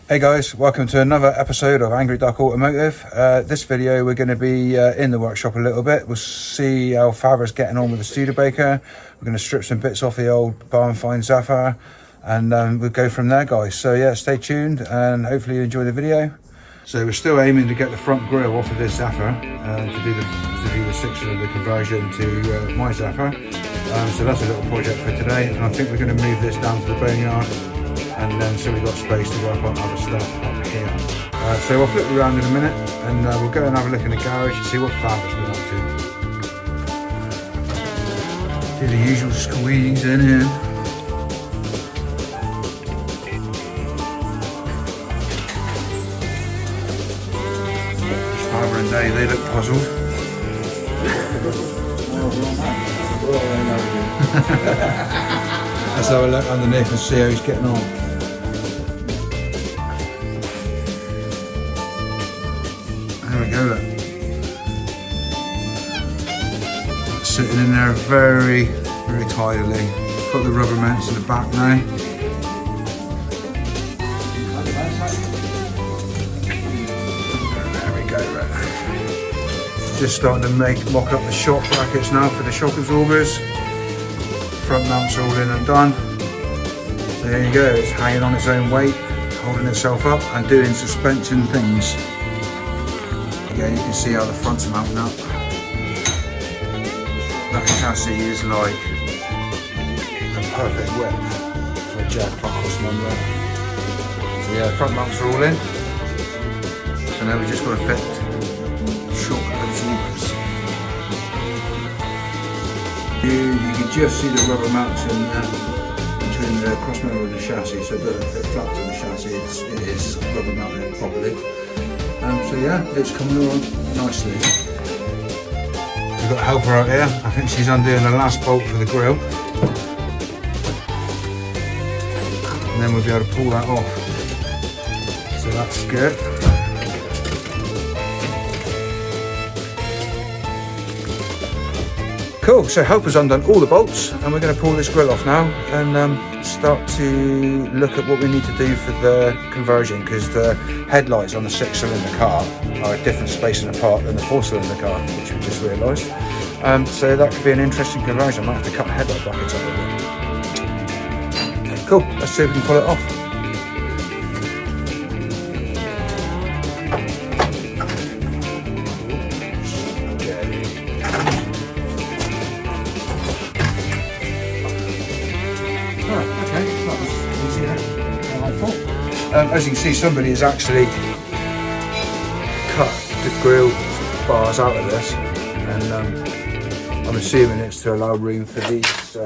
Hey guys, welcome to another episode of Angry Duck Automotive. This video we're going to be in the workshop a little bit. We'll see how Faber's getting on with the Studebaker. We're going to strip some bits off the old Ford Zephyr and we'll go from there, guys. So yeah, stay tuned and hopefully you enjoy the video. So we're still aiming to get the front grille off of this Zephyr to do the 6-cylinder conversion to my Zephyr. So that's a little project for today, and I think we're going to move this down to the boneyard. And then so we've got space to work on other stuff up here. So I'll flip you around in a minute and we'll go and have a look in the garage and see what Faber's been up to. Do the usual squeeze in here. Faber and Dave, they look puzzled. Let's have a look underneath and see how he's getting on. There we go, look. Sitting in there very, very tidily. Put the rubber mounts in the back now. There we go, right. Just starting to mock up the shock brackets now for the shock absorbers. Front mounts are all in and done. So there you go, it's hanging on its own weight, holding itself up and doing suspension things. Again, you can see how the front's mounting up. That chassis is like the perfect width for a Jag front cross member. So yeah, front mounts are all in. So now we just got to fit shock absorbers. You can just see the rubber mounts in between the cross member and the chassis, so it doesn't fit flat to the chassis, it is rubber mounted properly. So yeah, it's coming along nicely. We've got a helper out here. I think she's undoing the last bolt for the grille. And then we'll be able to pull that off. So that's good. Cool, so helper's undone all the bolts and we're going to pull this grille off now and start to look at what we need to do for the conversion, because the headlights on the 6-cylinder car are a different spacing apart than the 4-cylinder car, which we just realised. So that could be an interesting conversion. I might have to cut the headlight brackets up a bit. Cool, let's see if we can pull it off. As you can see, somebody has actually cut the grille bars out of this, and I'm assuming it's to allow room for these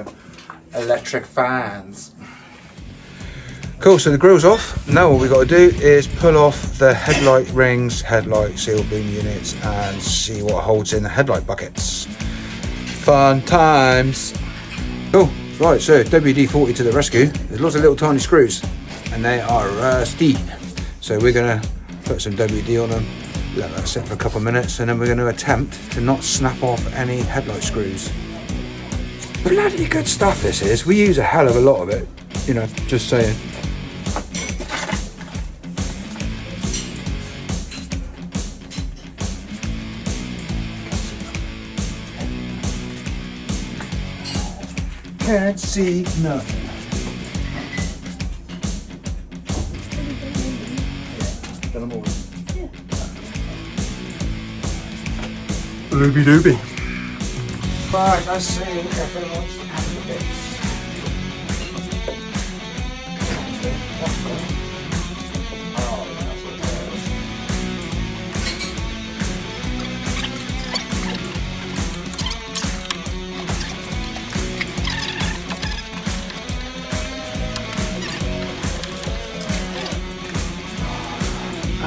electric fans. Cool, so the grille's off. Now what we've got to do is pull off the headlight rings, headlight seal beam units, and see what holds in the headlight buckets. Fun times. Cool, right, so WD-40 to the rescue. There's lots of little tiny screws and they are rusty, so we're going to put some WD on them, let that sit for a couple of minutes, and then we're going to attempt to not snap off any headlight screws. Bloody good stuff this is. We use a hell of a lot of it, you know, just saying. Can't see nothing. Looby dooby. Right, let's see if it wants to have the bits. Oh, that's what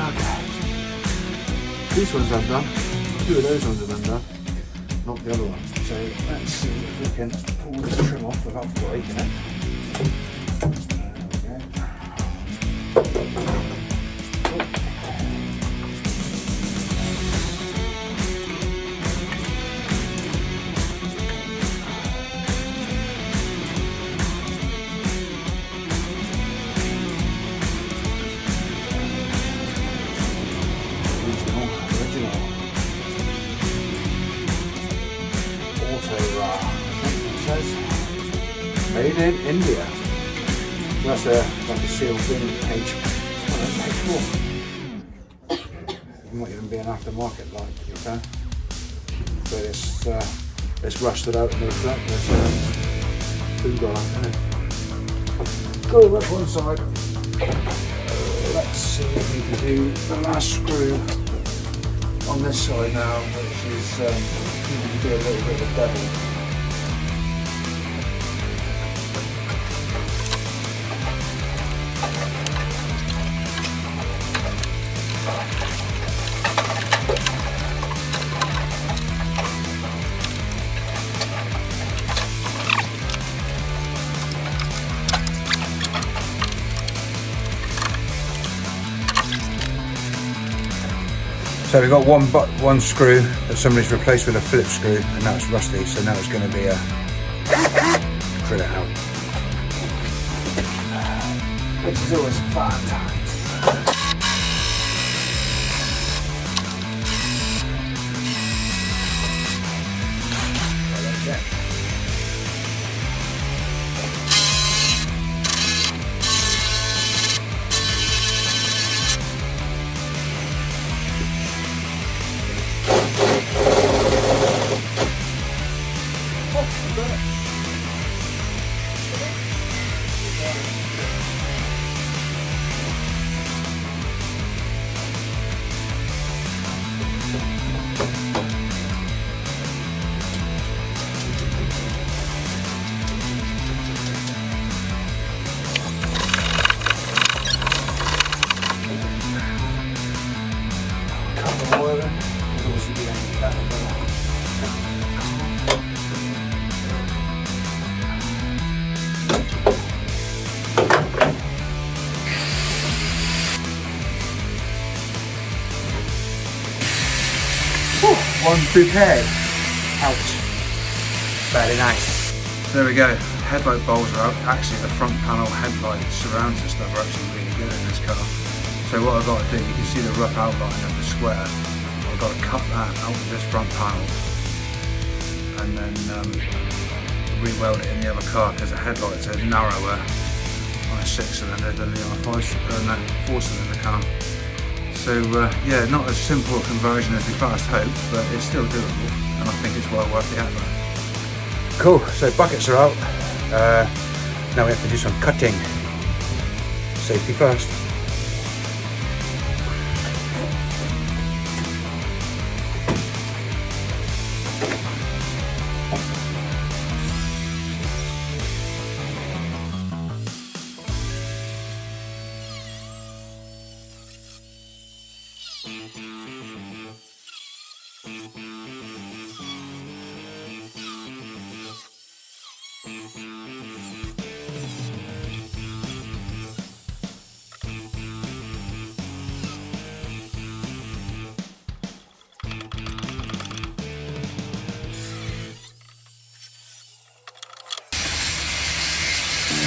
okay. These ones undone. 2 of those ones have undone. Not the other one. So let's see if we can pull this trim off without breaking it. There we go. in India. That's like a sealed bin page. Page 4. It might even be an aftermarket light, to be fair. But it's rusted out in the reflectors. Food on, isn't it? Go up one side. Let's see if we can do the last screw on this side now, which is you can do a little bit of devil. So we've got one screw that somebody's replaced with a Phillips screw, and now it's rusty, so now it's going to be a drill it out. Which is always fun times. One bouquet out. Very nice. There we go. Headlight bowls are out. Actually, the front panel headlight surrounds and stuff are actually really good in this car. So what I've got to do, you can see the rough outline of the square. I've got to cut that out of this front panel and then re-weld it in the other car, because the headlights are narrower on a 6-cylinder than they are on a 4-cylinder car. So yeah, not as simple a conversion as we first hoped, but it's still doable, and I think it's well worth the effort. Cool, so buckets are out. Now we have to do some cutting. Safety first.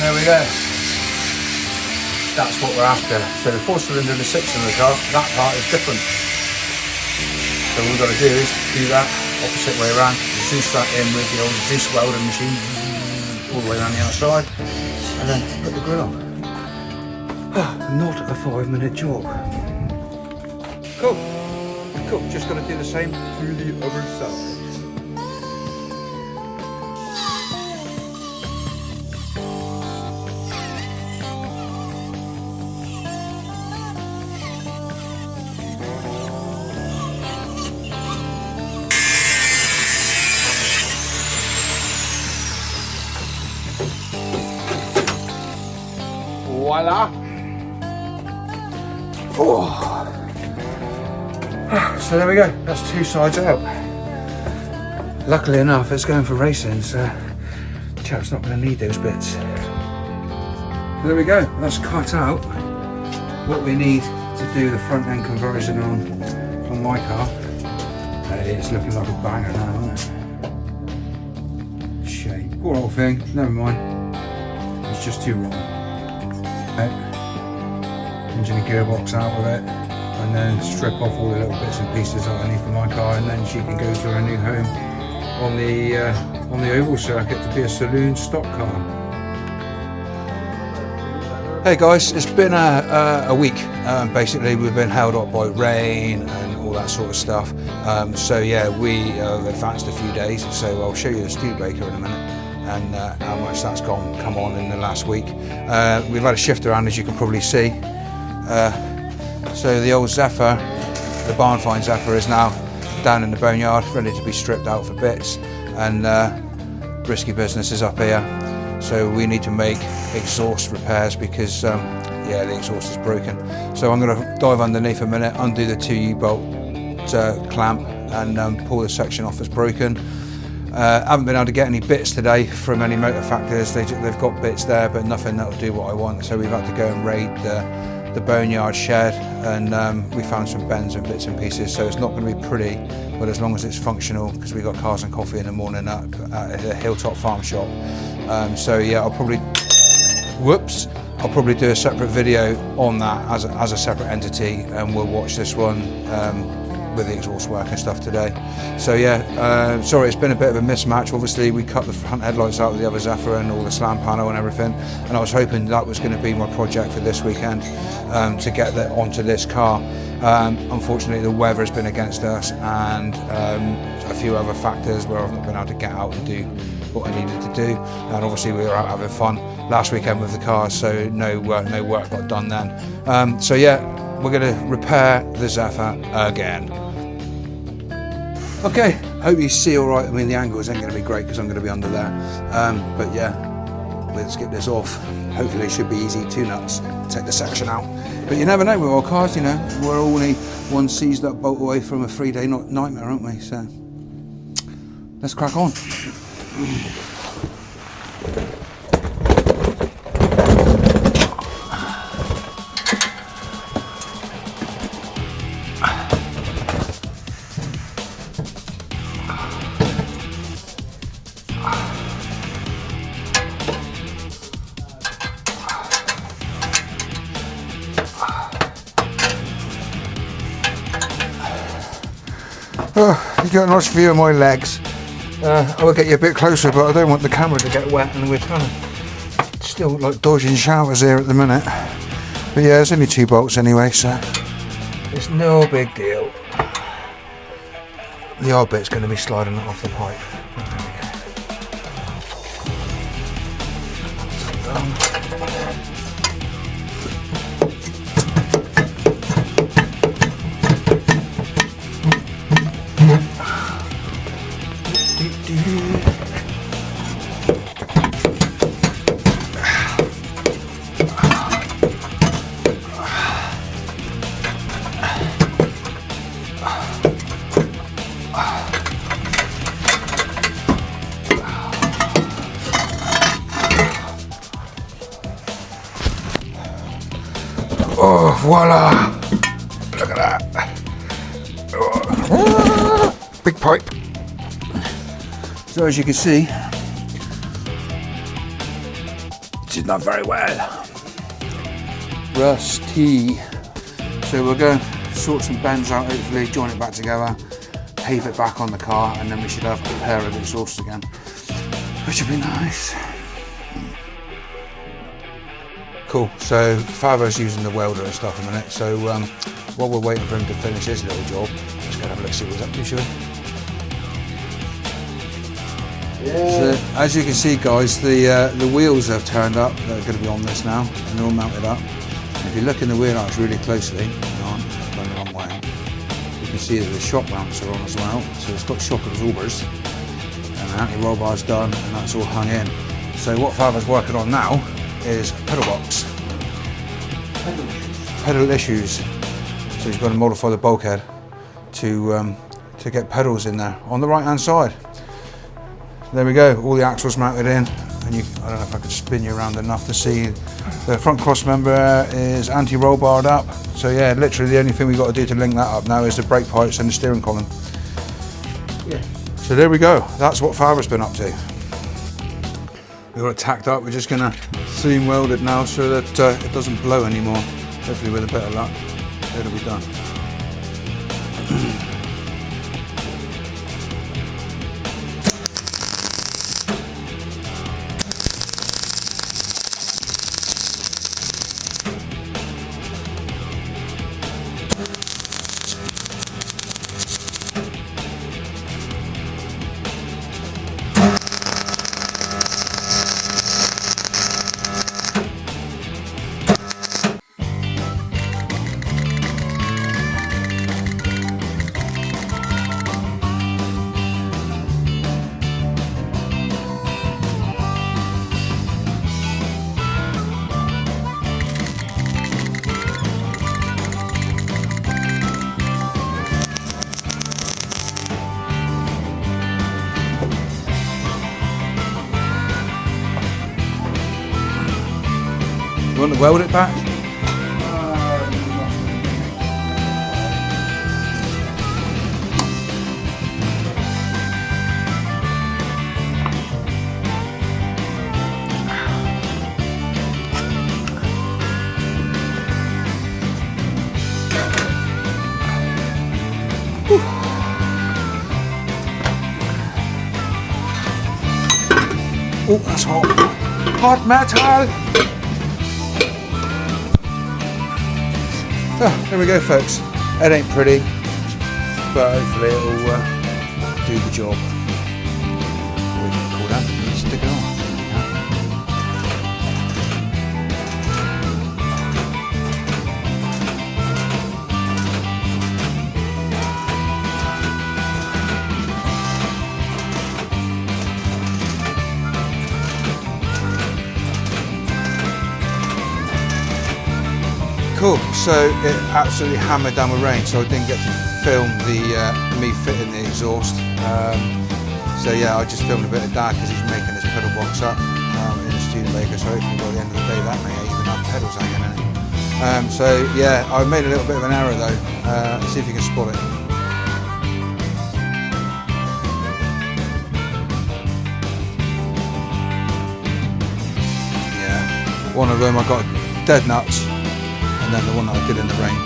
There we go. That's what we're after. So the 4-cylinder and the 6-cylinder car, that part is different. So all we've got to do is do that opposite way around. Zeus that in with the old Zeus welding machine all the way around the outside, and then put the grill on. Not a 5-minute job. Cool. Cool. Just got to do the same to the other side. Voila! Oh. So there we go, that's 2 sides out. Luckily enough, it's going for racing, so chap's not going to need those bits. So there we go, that's cut out what we need to do the front end conversion on my car. It's looking like a banger now, isn't it? Shame. Poor old thing, never mind. It's just too wrong. Engine and gearbox out with it, and then strip off all the little bits and pieces that I need for my car, and then she can go to her new home on the oval circuit to be a saloon stock car. Hey guys, it's been a week. Basically, we've been held up by rain and all that sort of stuff. So yeah, we have advanced a few days. So I'll show you the Studebaker in a minute and how much that's come on in the last week. We've had a shift around, as you can probably see. So the old Zephyr, the barn find Zephyr, is now down in the boneyard, ready to be stripped out for bits. And risky business is up here. So we need to make exhaust repairs because yeah, the exhaust is broken. So I'm going to dive underneath a minute, undo the 2 U-bolt clamp and pull the section off that's broken. Haven't been able to get any bits today from any motor factors. They've got bits there, but nothing that'll do what I want. So we've had to go and raid the boneyard shed, and we found some bends and bits and pieces. So it's not going to be pretty, but as long as it's functional, because we got cars and coffee in the morning up at the Hilltop Farm Shop. So yeah, I'll probably do a separate video on that as a separate entity, and we'll watch this one with the exhaust work and stuff today. So yeah, sorry, it's been a bit of a mismatch. Obviously we cut the front headlights out of the other Zephyr and all the slam panel and everything, and I was hoping that was going to be my project for this weekend, to get that onto this car. Unfortunately the weather has been against us, and a few other factors where I've not been able to get out and do what I needed to do, and obviously we were out having fun last weekend with the car, so no work got done then. So yeah, we're going to repair the Zephyr again. Okay, hope you see all right. I mean, the angles ain't going to be great because I'm going to be under there, but yeah, let's get this off. Hopefully it should be easy. 2 nuts, take the section out, but you never know with our cars, you know, we're only one seized up bolt away from a 3-day nightmare, aren't we? So let's crack on. Oh, you got a nice view of my legs. I will get you a bit closer, but I don't want the camera to get wet, and we're kind of still like dodging showers here at the minute. But yeah, there's only 2 bolts anyway, so it's no big deal. The odd bit's going to be sliding off the pipe. Oh, voila! Look at that. Oh, big pipe. So as you can see, it is not very well. Rusty. So we're going to sort some bends out, hopefully join it back together, pave it back on the car, and then we should have a pair of exhausts again, which would be nice. Cool, so Father's using the welder and stuff in a minute, so while we're waiting for him to finish his little job, let's go and have a look, see what he's up to, shall we? Yeah. So, as you can see guys, the wheels have turned up, they're going to be on this now, and they're all mounted up. And if you look in the wheel arch really closely, going the wrong way, you can see that the shock mounts are on as well, so it's got shock absorbers, and the anti-roll bar's done, and that's all hung in. So what Father's working on now is pedal box. Pedal issues. So he's got to modify the bulkhead to get pedals in there on the right hand side. There we go, all the axles mounted in, and I don't know if I could spin you around enough to see the front cross member is anti-roll barred up. So yeah, literally the only thing we've got to do to link that up now is the brake pipes and the steering column. Yeah. So there we go, that's what Father's been up to. We've got it tacked up, we're just going to seam weld it now so that it doesn't blow anymore. Hopefully with a bit of luck, it'll be done. You want to weld it back? Oh, that's hot. Hot metal! Oh, there we go, folks. It ain't pretty, but hopefully it'll do the job. We can call that and stick it on. Cool, so it absolutely hammered down with rain, so I didn't get to film the me fitting the exhaust. So yeah, I just filmed a bit of Dad because he's making his pedal box up in the Studebaker, so hopefully by the end of the day that may even have pedals hanging in it. So yeah, I made a little bit of an error though. Let's see if you can spot it. Yeah, one of them I got dead nuts. And then the one that I did in the rain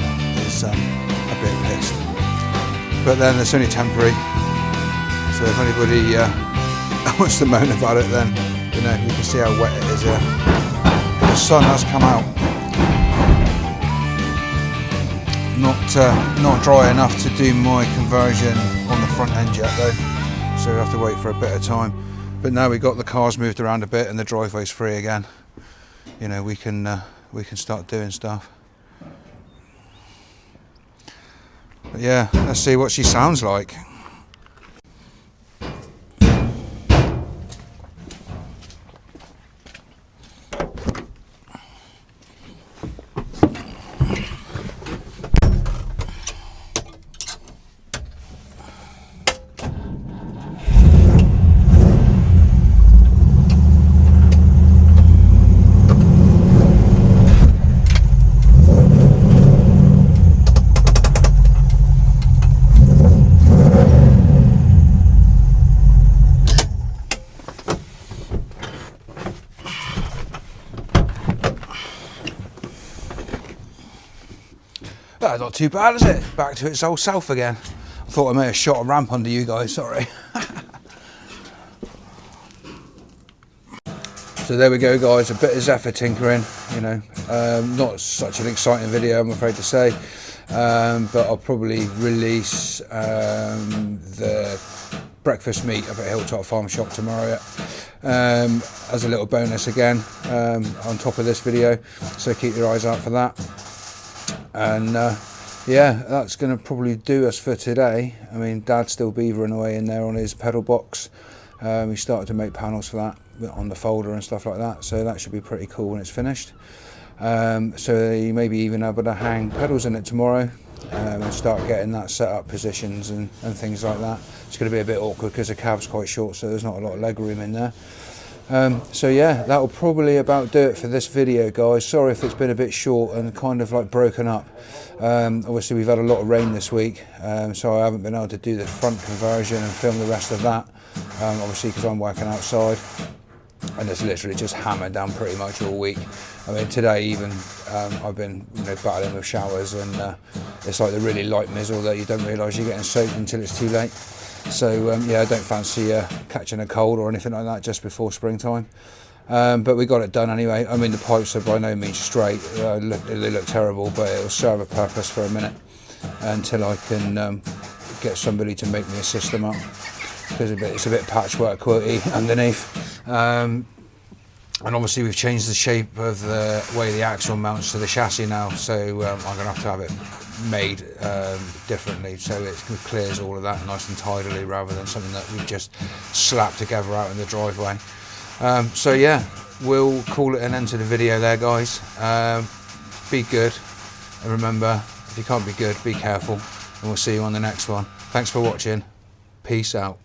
is a bit pissed. But then it's only temporary, so if anybody wants to moan about it, then you know you can see how wet it is here. The sun has come out. Not dry enough to do my conversion on the front end yet though, so we have to wait for a bit of time. But now we've got the cars moved around a bit and the driveway's free again, you know, we can start doing stuff. But yeah, let's see what she sounds like. That's not too bad, is it? Back to its old self again. I thought I may have shot a ramp under you guys, sorry. So there we go guys, a bit of Zephyr tinkering, you know, not such an exciting video I'm afraid to say, but I'll probably release the breakfast meat up at Hilltop Farm Shop tomorrow as a little bonus again on top of this video, so keep your eyes out for that. And yeah, that's going to probably do us for today. I mean, Dad's still beavering away in there on his pedal box. He started to make panels for that on the folder and stuff like that, so that should be pretty cool when it's finished. So you maybe even able to hang pedals in it tomorrow and start getting that set up positions and things like that. It's going to be a bit awkward because the cab's quite short, so there's not a lot of leg room in there. So yeah, that'll probably about do it for this video guys. Sorry if it's been a bit short and kind of like broken up. Obviously we've had a lot of rain this week, so I haven't been able to do the front conversion and film the rest of that, obviously because I'm working outside and it's literally just hammered down pretty much all week. I mean today even I've been battling with showers, and it's like the really light mizzle that you don't realise you're getting soaked until it's too late. So yeah, I don't fancy catching a cold or anything like that just before springtime. But we got it done anyway. I mean the pipes are by no means straight, they look terrible, but it'll serve a purpose for a minute until I can get somebody to make me a system up, because it's a bit patchwork quality underneath. And obviously we've changed the shape of the way the axle mounts to the chassis now, so I'm going to have it made differently, so it clears all of that nice and tidily rather than something that we've just slapped together out in the driveway. So yeah, we'll call it an end to the video there guys. Be good, and remember, if you can't be good, be careful, and we'll see you on the next one. Thanks for watching, peace out.